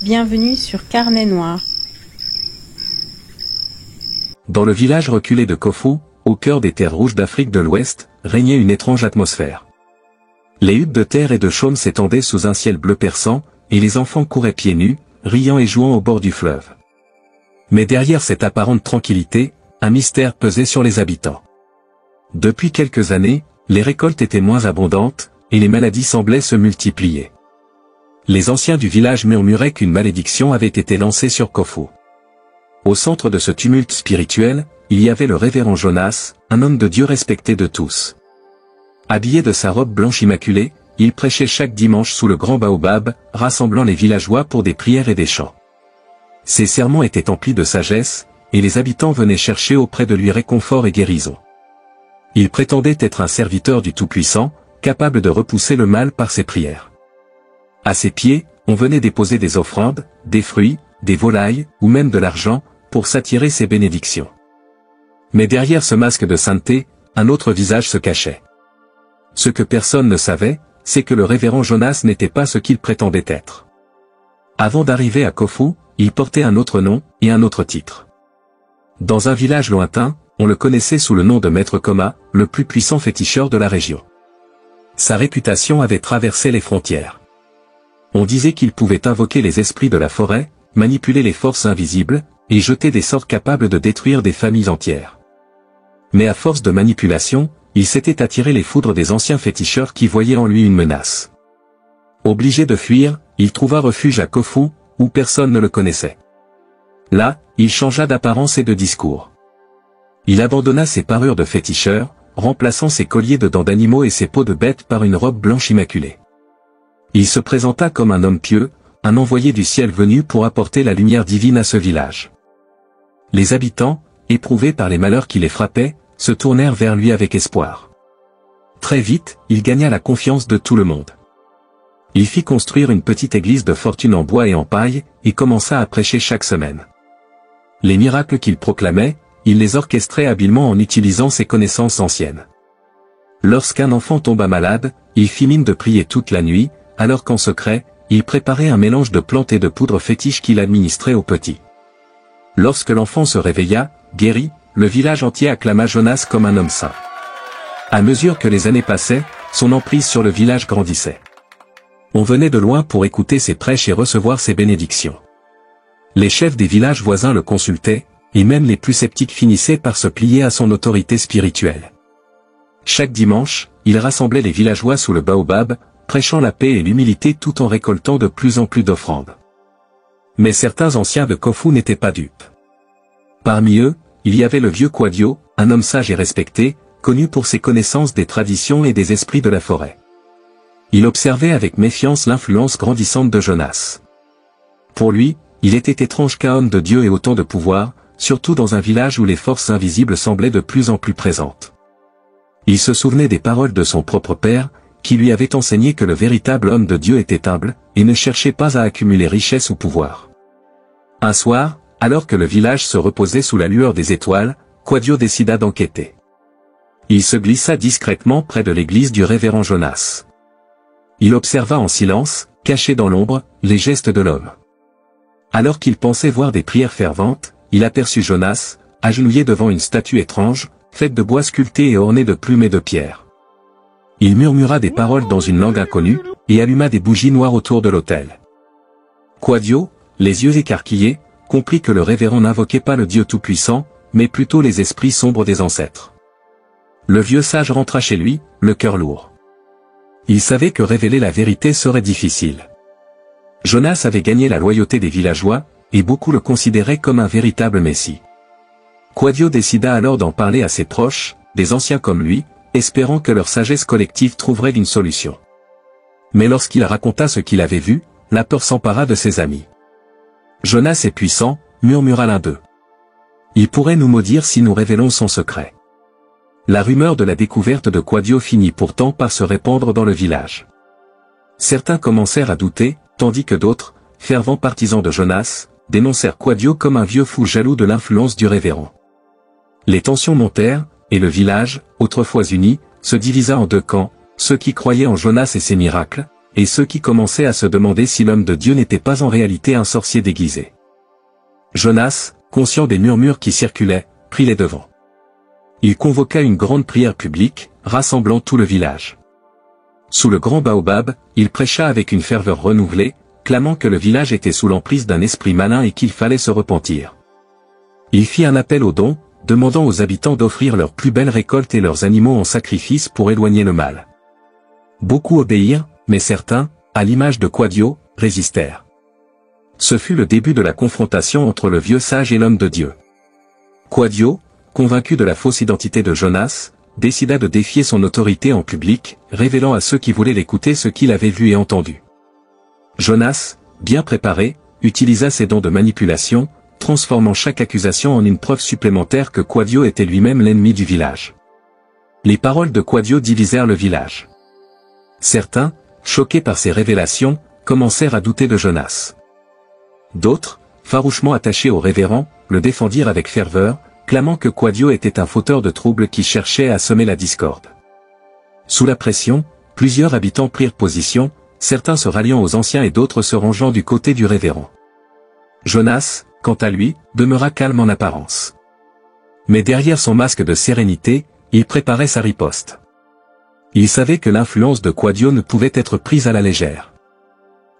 Bienvenue sur Carnet Noir. Dans le village reculé de Kofou, au cœur des terres rouges d'Afrique de l'Ouest, régnait une étrange atmosphère. Les huttes de terre et de chaume s'étendaient sous un ciel bleu perçant, et les enfants couraient pieds nus, riant et jouant au bord du fleuve. Mais derrière cette apparente tranquillité, un mystère pesait sur les habitants. Depuis quelques années, les récoltes étaient moins abondantes, et les maladies semblaient se multiplier. Les anciens du village murmuraient qu'une malédiction avait été lancée sur Kofou. Au centre de ce tumulte spirituel, il y avait le révérend Jonas, un homme de Dieu respecté de tous. Habillé de sa robe blanche immaculée, il prêchait chaque dimanche sous le grand baobab, rassemblant les villageois pour des prières et des chants. Ses sermons étaient emplis de sagesse, et les habitants venaient chercher auprès de lui réconfort et guérison. Il prétendait être un serviteur du Tout-Puissant, capable de repousser le mal par ses prières. À ses pieds, on venait déposer des offrandes, des fruits, des volailles, ou même de l'argent, pour s'attirer ses bénédictions. Mais derrière ce masque de sainteté, un autre visage se cachait. Ce que personne ne savait, c'est que le révérend Jonas n'était pas ce qu'il prétendait être. Avant d'arriver à Kofou, il portait un autre nom, et un autre titre. Dans un village lointain, on le connaissait sous le nom de Maître Koma, le plus puissant féticheur de la région. Sa réputation avait traversé les frontières. On disait qu'il pouvait invoquer les esprits de la forêt, manipuler les forces invisibles, et jeter des sorts capables de détruire des familles entières. Mais à force de manipulation, il s'était attiré les foudres des anciens féticheurs qui voyaient en lui une menace. Obligé de fuir, il trouva refuge à Kofou, où personne ne le connaissait. Là, il changea d'apparence et de discours. Il abandonna ses parures de féticheur, remplaçant ses colliers de dents d'animaux et ses peaux de bêtes par une robe blanche immaculée. Il se présenta comme un homme pieux, un envoyé du ciel venu pour apporter la lumière divine à ce village. Les habitants, éprouvés par les malheurs qui les frappaient, se tournèrent vers lui avec espoir. Très vite, il gagna la confiance de tout le monde. Il fit construire une petite église de fortune en bois et en paille, et commença à prêcher chaque semaine. Les miracles qu'il proclamait, il les orchestrait habilement en utilisant ses connaissances anciennes. Lorsqu'un enfant tomba malade, il fit mine de prier toute la nuit, alors qu'en secret, il préparait un mélange de plantes et de poudre fétiche qu'il administrait aux petits. Lorsque l'enfant se réveilla, guéri, le village entier acclama Jonas comme un homme saint. À mesure que les années passaient, son emprise sur le village grandissait. On venait de loin pour écouter ses prêches et recevoir ses bénédictions. Les chefs des villages voisins le consultaient, et même les plus sceptiques finissaient par se plier à son autorité spirituelle. Chaque dimanche, il rassemblait les villageois sous le baobab, prêchant la paix et l'humilité tout en récoltant de plus en plus d'offrandes. Mais certains anciens de Kofou n'étaient pas dupes. Parmi eux, il y avait le vieux Quadio, un homme sage et respecté, connu pour ses connaissances des traditions et des esprits de la forêt. Il observait avec méfiance l'influence grandissante de Jonas. Pour lui, il était étrange qu'un homme de Dieu ait autant de pouvoir, surtout dans un village où les forces invisibles semblaient de plus en plus présentes. Il se souvenait des paroles de son propre père, qui lui avait enseigné que le véritable homme de Dieu était humble, et ne cherchait pas à accumuler richesse ou pouvoir. Un soir, alors que le village se reposait sous la lueur des étoiles, Quadio décida d'enquêter. Il se glissa discrètement près de l'église du révérend Jonas. Il observa en silence, caché dans l'ombre, les gestes de l'homme. Alors qu'il pensait voir des prières ferventes, il aperçut Jonas, agenouillé devant une statue étrange, faite de bois sculpté et ornée de plumes et de pierres. Il murmura des paroles dans une langue inconnue, et alluma des bougies noires autour de l'autel. Quadio, les yeux écarquillés, comprit que le révérend n'invoquait pas le Dieu Tout-Puissant, mais plutôt les esprits sombres des ancêtres. Le vieux sage rentra chez lui, le cœur lourd. Il savait que révéler la vérité serait difficile. Jonas avait gagné la loyauté des villageois, et beaucoup le considéraient comme un véritable messie. Quadio décida alors d'en parler à ses proches, des anciens comme lui, espérant que leur sagesse collective trouverait une solution. Mais lorsqu'il raconta ce qu'il avait vu, la peur s'empara de ses amis. « Jonas est puissant », murmura l'un d'eux. « Il pourrait nous maudire si nous révélons son secret. » La rumeur de la découverte de Quadio finit pourtant par se répandre dans le village. Certains commencèrent à douter, tandis que d'autres, fervents partisans de Jonas, dénoncèrent Quadio comme un vieux fou jaloux de l'influence du révérend. Les tensions montèrent, et le village, autrefois uni, se divisa en deux camps, ceux qui croyaient en Jonas et ses miracles, et ceux qui commençaient à se demander si l'homme de Dieu n'était pas en réalité un sorcier déguisé. Jonas, conscient des murmures qui circulaient, prit les devants. Il convoqua une grande prière publique, rassemblant tout le village. Sous le grand baobab, il prêcha avec une ferveur renouvelée, clamant que le village était sous l'emprise d'un esprit malin et qu'il fallait se repentir. Il fit un appel aux dons, demandant aux habitants d'offrir leurs plus belles récoltes et leurs animaux en sacrifice pour éloigner le mal. Beaucoup obéirent, mais certains, à l'image de Quadio, résistèrent. Ce fut le début de la confrontation entre le vieux sage et l'homme de Dieu. Quadio, convaincu de la fausse identité de Jonas, décida de défier son autorité en public, révélant à ceux qui voulaient l'écouter ce qu'il avait vu et entendu. Jonas, bien préparé, utilisa ses dons de manipulation, transformant chaque accusation en une preuve supplémentaire que Quadio était lui-même l'ennemi du village. Les paroles de Quadio divisèrent le village. Certains, choqués par ces révélations, commencèrent à douter de Jonas. D'autres, farouchement attachés au révérend, le défendirent avec ferveur, clamant que Quadio était un fauteur de troubles qui cherchait à semer la discorde. Sous la pression, plusieurs habitants prirent position, certains se ralliant aux anciens et d'autres se rangeant du côté du révérend. Jonas, quant à lui, demeura calme en apparence. Mais derrière son masque de sérénité, il préparait sa riposte. Il savait que l'influence de Quadio ne pouvait être prise à la légère.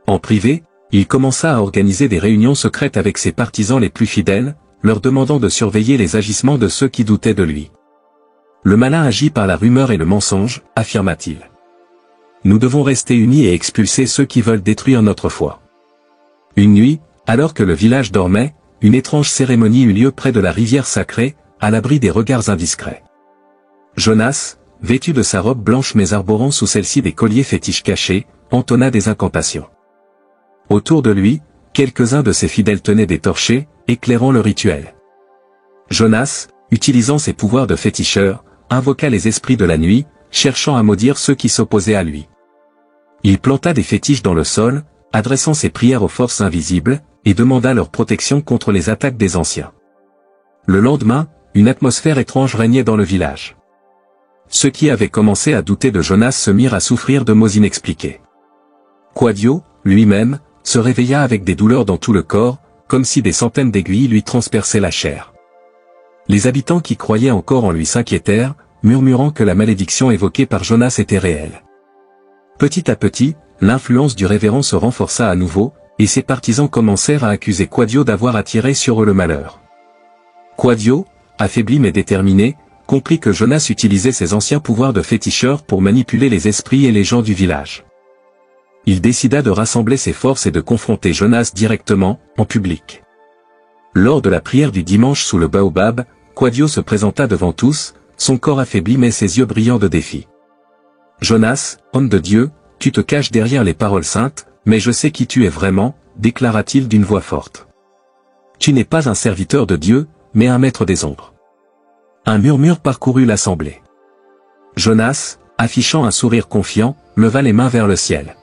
En privé, il commença à organiser des réunions secrètes avec ses partisans les plus fidèles, leur demandant de surveiller les agissements de ceux qui doutaient de lui. Le malin agit par la rumeur et le mensonge, affirma-t-il. Nous devons rester unis et expulser ceux qui veulent détruire notre foi. Une nuit, alors que le village dormait, une étrange cérémonie eut lieu près de la rivière sacrée, à l'abri des regards indiscrets. Jonas, vêtu de sa robe blanche mais arborant sous celle-ci des colliers fétiches cachés, entonna des incantations. Autour de lui, quelques-uns de ses fidèles tenaient des torchets, éclairant le rituel. Jonas, utilisant ses pouvoirs de féticheur, invoqua les esprits de la nuit, cherchant à maudire ceux qui s'opposaient à lui. Il planta des fétiches dans le sol, adressant ses prières aux forces invisibles, et demanda leur protection contre les attaques des anciens. Le lendemain, une atmosphère étrange régnait dans le village. Ceux qui avaient commencé à douter de Jonas se mirent à souffrir de maux inexpliqués. Quadio, lui-même, se réveilla avec des douleurs dans tout le corps, comme si des centaines d'aiguilles lui transperçaient la chair. Les habitants qui croyaient encore en lui s'inquiétèrent, murmurant que la malédiction évoquée par Jonas était réelle. Petit à petit, l'influence du révérend se renforça à nouveau, et ses partisans commencèrent à accuser Quadio d'avoir attiré sur eux le malheur. Quadio, affaibli mais déterminé, comprit que Jonas utilisait ses anciens pouvoirs de féticheur pour manipuler les esprits et les gens du village. Il décida de rassembler ses forces et de confronter Jonas directement, en public. Lors de la prière du dimanche sous le baobab, Quadio se présenta devant tous, son corps affaibli mais ses yeux brillants de défi. « Jonas, homme de Dieu, tu te caches derrière les paroles saintes, mais je sais qui tu es vraiment, déclara-t-il d'une voix forte. Tu n'es pas un serviteur de Dieu, mais un maître des ombres. » Un murmure parcourut l'assemblée. Jonas, affichant un sourire confiant, leva les mains vers le ciel.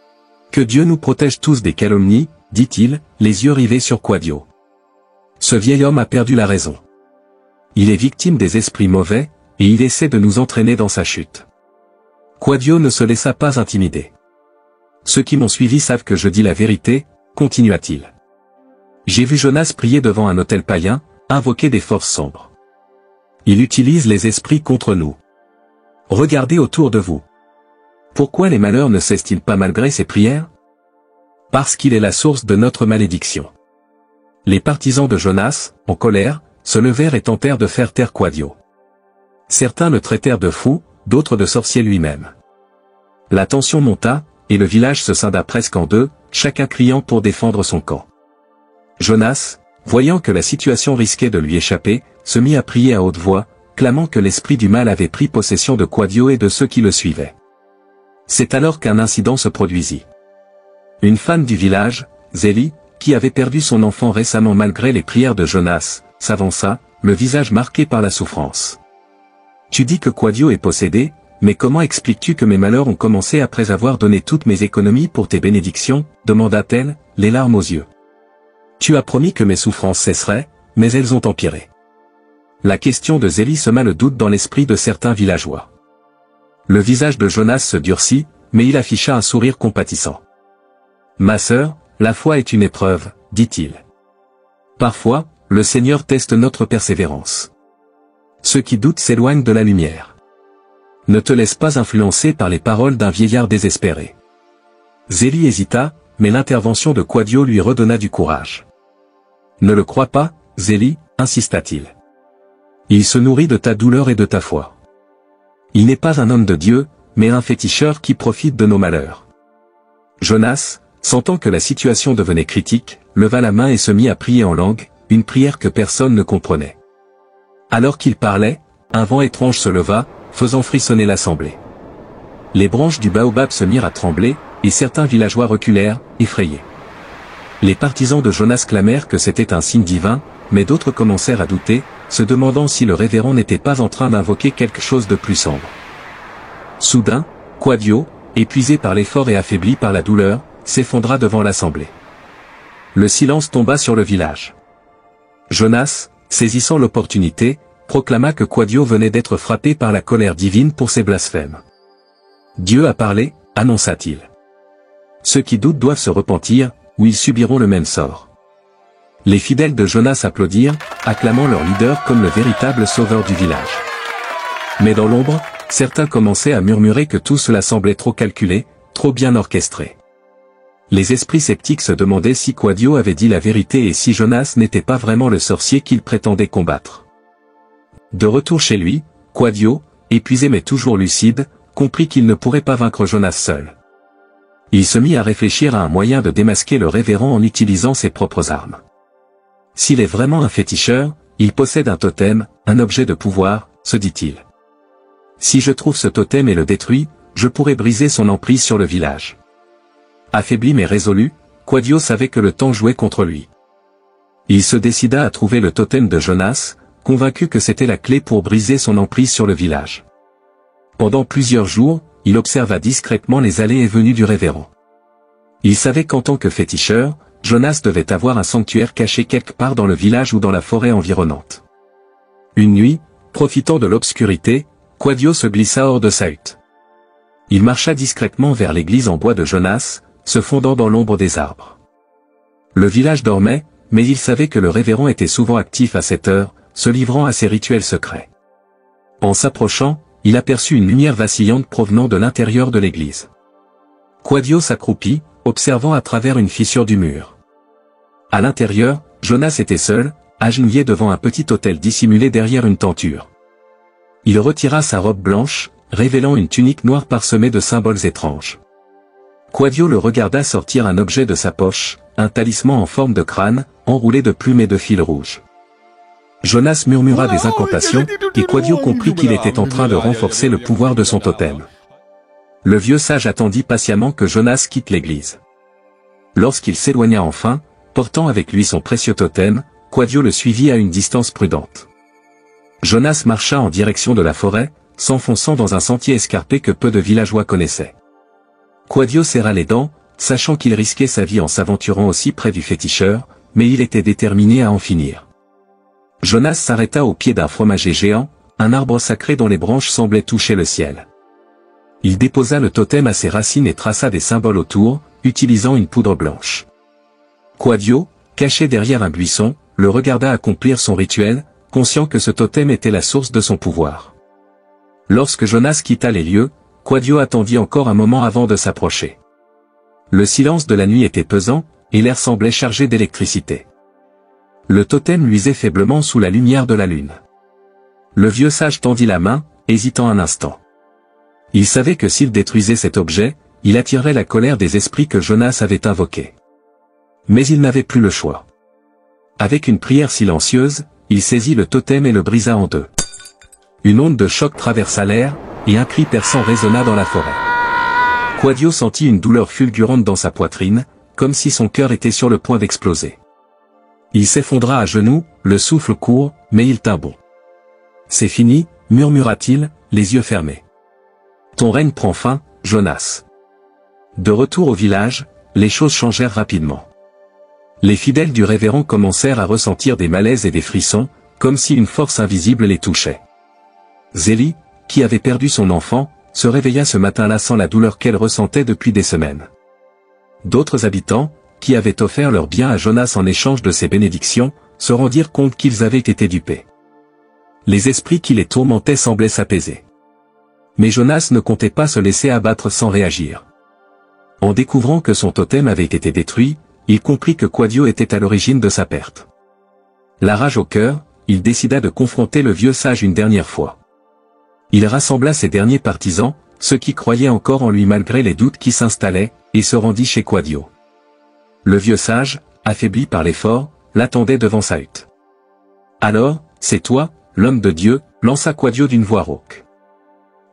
« Que Dieu nous protège tous des calomnies, dit-il, les yeux rivés sur Quadio. Ce vieil homme a perdu la raison. Il est victime des esprits mauvais, et il essaie de nous entraîner dans sa chute. Quadio ne se laissa pas intimider. Ceux qui m'ont suivi savent que je dis la vérité, continua-t-il. J'ai vu Jonas prier devant un autel païen, invoquer des forces sombres. Il utilise les esprits contre nous. Regardez autour de vous. Pourquoi les malheurs ne cessent-ils pas malgré ces prières? Parce qu'il est la source de notre malédiction. Les partisans de Jonas, en colère, se levèrent et tentèrent de faire taire Quadio. Certains le traitèrent de fou, d'autres de sorcier lui-même. La tension monta, et le village se scinda presque en deux, chacun criant pour défendre son camp. Jonas, voyant que la situation risquait de lui échapper, se mit à prier à haute voix, clamant que l'esprit du mal avait pris possession de Quadio et de ceux qui le suivaient. C'est alors qu'un incident se produisit. Une femme du village, Zélie, qui avait perdu son enfant récemment malgré les prières de Jonas, s'avança, le visage marqué par la souffrance. « Tu dis que Quadio est possédé, mais comment expliques-tu que mes malheurs ont commencé après avoir donné toutes mes économies pour tes bénédictions ?» demanda-t-elle, les larmes aux yeux. « Tu as promis que mes souffrances cesseraient, mais elles ont empiré. » La question de Zélie sema le doute dans l'esprit de certains villageois. Le visage de Jonas se durcit, mais il afficha un sourire compatissant. « Ma sœur, la foi est une épreuve, dit-il. Parfois, le Seigneur teste notre persévérance. Ceux qui doutent s'éloignent de la lumière. Ne te laisse pas influencer par les paroles d'un vieillard désespéré. » Zélie hésita, mais l'intervention de Quadio lui redonna du courage. « Ne le crois pas, Zélie, insista-t-il. Il se nourrit de ta douleur et de ta foi. Il n'est pas un homme de Dieu, mais un féticheur qui profite de nos malheurs. » Jonas, sentant que la situation devenait critique, leva la main et se mit à prier en langue, une prière que personne ne comprenait. Alors qu'il parlait, un vent étrange se leva, faisant frissonner l'assemblée. Les branches du baobab se mirent à trembler, et certains villageois reculèrent, effrayés. Les partisans de Jonas clamèrent que c'était un signe divin, mais d'autres commencèrent à douter, se demandant si le révérend n'était pas en train d'invoquer quelque chose de plus sombre. Soudain, Quadio, épuisé par l'effort et affaibli par la douleur, s'effondra devant l'assemblée. Le silence tomba sur le village. Jonas, saisissant l'opportunité, proclama que Quadio venait d'être frappé par la colère divine pour ses blasphèmes. « Dieu a parlé », annonça-t-il. « Ceux qui doutent doivent se repentir, ou ils subiront le même sort. » Les fidèles de Jonas applaudirent, acclamant leur leader comme le véritable sauveur du village. Mais dans l'ombre, certains commençaient à murmurer que tout cela semblait trop calculé, trop bien orchestré. Les esprits sceptiques se demandaient si Quadio avait dit la vérité et si Jonas n'était pas vraiment le sorcier qu'il prétendait combattre. De retour chez lui, Quadio, épuisé mais toujours lucide, comprit qu'il ne pourrait pas vaincre Jonas seul. Il se mit à réfléchir à un moyen de démasquer le révérend en utilisant ses propres armes. S'il est vraiment un féticheur, il possède un totem, un objet de pouvoir, se dit-il. Si je trouve ce totem et le détruis, je pourrai briser son emprise sur le village. Affaibli mais résolu, Quadio savait que le temps jouait contre lui. Il se décida à trouver le totem de Jonas, convaincu que c'était la clé pour briser son emprise sur le village. Pendant plusieurs jours, il observa discrètement les allées et venues du révérend. Il savait qu'en tant que féticheur, Jonas devait avoir un sanctuaire caché quelque part dans le village ou dans la forêt environnante. Une nuit, profitant de l'obscurité, Quadio se glissa hors de sa hutte. Il marcha discrètement vers l'église en bois de Jonas, se fondant dans l'ombre des arbres. Le village dormait, mais il savait que le révérend était souvent actif à cette heure, se livrant à ses rituels secrets. En s'approchant, il aperçut une lumière vacillante provenant de l'intérieur de l'église. Quadio s'accroupit, observant à travers une fissure du mur. À l'intérieur, Jonas était seul, agenouillé devant un petit autel dissimulé derrière une tenture. Il retira sa robe blanche, révélant une tunique noire parsemée de symboles étranges. Quadio le regarda sortir un objet de sa poche, un talisman en forme de crâne, enroulé de plumes et de fils rouges. Jonas murmura des incantations, et Quadio comprit qu'il était en train de renforcer le pouvoir de son totem. Le vieux sage attendit patiemment que Jonas quitte l'église. Lorsqu'il s'éloigna enfin, portant avec lui son précieux totem, Quadio le suivit à une distance prudente. Jonas marcha en direction de la forêt, s'enfonçant dans un sentier escarpé que peu de villageois connaissaient. Quadio serra les dents, sachant qu'il risquait sa vie en s'aventurant aussi près du féticheur, mais il était déterminé à en finir. Jonas s'arrêta au pied d'un fromager géant, un arbre sacré dont les branches semblaient toucher le ciel. Il déposa le totem à ses racines et traça des symboles autour, utilisant une poudre blanche. Quadio, caché derrière un buisson, le regarda accomplir son rituel, conscient que ce totem était la source de son pouvoir. Lorsque Jonas quitta les lieux, Quadio attendit encore un moment avant de s'approcher. Le silence de la nuit était pesant, et l'air semblait chargé d'électricité. Le totem luisait faiblement sous la lumière de la lune. Le vieux sage tendit la main, hésitant un instant. Il savait que s'il détruisait cet objet, il attirerait la colère des esprits que Jonas avait invoqués. Mais il n'avait plus le choix. Avec une prière silencieuse, il saisit le totem et le brisa en deux. Une onde de choc traversa l'air, et un cri perçant résonna dans la forêt. Quadio sentit une douleur fulgurante dans sa poitrine, comme si son cœur était sur le point d'exploser. Il s'effondra à genoux, le souffle court, mais il tint bon. « C'est fini », murmura-t-il, les yeux fermés. « Ton règne prend fin, Jonas. » De retour au village, les choses changèrent rapidement. Les fidèles du révérend commencèrent à ressentir des malaises et des frissons, comme si une force invisible les touchait. Zélie, qui avait perdu son enfant, se réveilla ce matin-là sans la douleur qu'elle ressentait depuis des semaines. D'autres habitants, qui avaient offert leurs biens à Jonas en échange de ses bénédictions, se rendirent compte qu'ils avaient été dupés. Les esprits qui les tourmentaient semblaient s'apaiser. Mais Jonas ne comptait pas se laisser abattre sans réagir. En découvrant que son totem avait été détruit, il comprit que Quadio était à l'origine de sa perte. La rage au cœur, il décida de confronter le vieux sage une dernière fois. Il rassembla ses derniers partisans, ceux qui croyaient encore en lui malgré les doutes qui s'installaient, et se rendit chez Quadio. Le vieux sage, affaibli par l'effort, l'attendait devant sa hutte. Alors, c'est toi, l'homme de Dieu, lança Quadio d'une voix rauque.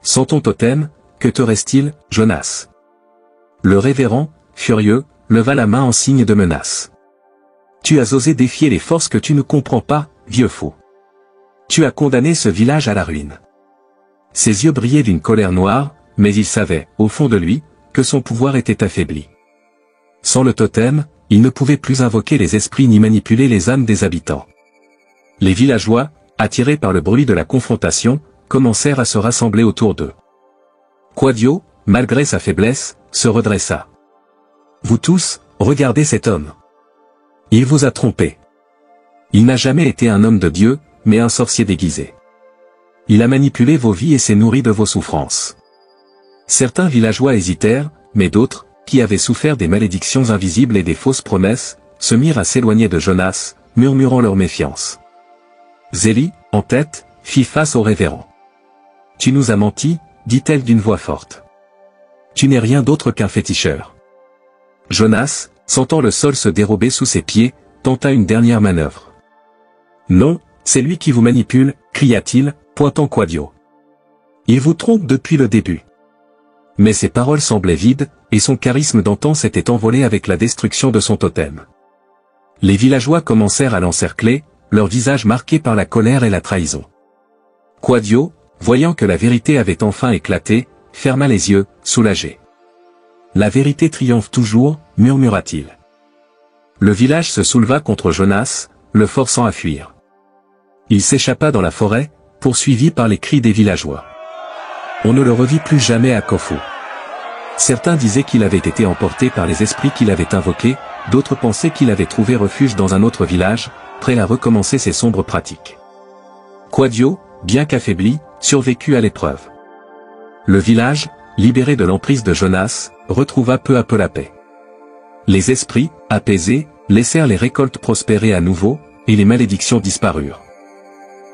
Sans ton totem, que te reste-t-il, Jonas? Le révérend, furieux, leva la main en signe de menace. Tu as osé défier les forces que tu ne comprends pas, vieux fou. Tu as condamné ce village à la ruine. Ses yeux brillaient d'une colère noire, mais il savait, au fond de lui, que son pouvoir était affaibli. Sans le totem, il ne pouvait plus invoquer les esprits ni manipuler les âmes des habitants. Les villageois, attirés par le bruit de la confrontation, commencèrent à se rassembler autour d'eux. Quadio, malgré sa faiblesse, se redressa. Vous tous, regardez cet homme. Il vous a trompé. Il n'a jamais été un homme de Dieu, mais un sorcier déguisé. Il a manipulé vos vies et s'est nourri de vos souffrances. Certains villageois hésitèrent, mais d'autres, qui avaient souffert des malédictions invisibles et des fausses promesses, se mirent à s'éloigner de Jonas, murmurant leur méfiance. Zélie, en tête, fit face au révérend. Tu nous as menti, dit-elle d'une voix forte. Tu n'es rien d'autre qu'un féticheur. Jonas, sentant le sol se dérober sous ses pieds, tenta une dernière manœuvre. Non, c'est lui qui vous manipule, cria-t-il, pointant Quadio. Il vous trompe depuis le début. Mais ses paroles semblaient vides, et son charisme d'antan s'était envolé avec la destruction de son totem. Les villageois commencèrent à l'encercler, leur visage marqué par la colère et la trahison. Quadio, voyant que la vérité avait enfin éclaté, ferma les yeux, soulagé. La vérité triomphe toujours, murmura-t-il. Le village se souleva contre Jonas, le forçant à fuir. Il s'échappa dans la forêt, poursuivi par les cris des villageois. On ne le revit plus jamais à Kofou. Certains disaient qu'il avait été emporté par les esprits qu'il avait invoqués, d'autres pensaient qu'il avait trouvé refuge dans un autre village, prêt à recommencer ses sombres pratiques. Quadio, bien qu'affaibli, survécut à l'épreuve. Le village, libéré de l'emprise de Jonas, retrouva peu à peu la paix. Les esprits, apaisés, laissèrent les récoltes prospérer à nouveau, et les malédictions disparurent.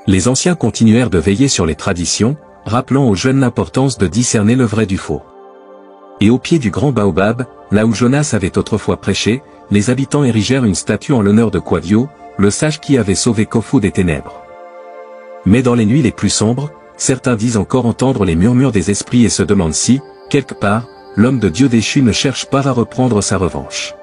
Les anciens continuèrent de veiller sur les traditions, rappelant aux jeunes l'importance de discerner le vrai du faux. Et au pied du grand baobab, là où Jonas avait autrefois prêché, les habitants érigèrent une statue en l'honneur de Quadio, le sage qui avait sauvé Kofou des ténèbres. Mais dans les nuits les plus sombres, certains disent encore entendre les murmures des esprits et se demandent si, quelque part, l'homme de Dieu déchu ne cherche pas à reprendre sa revanche.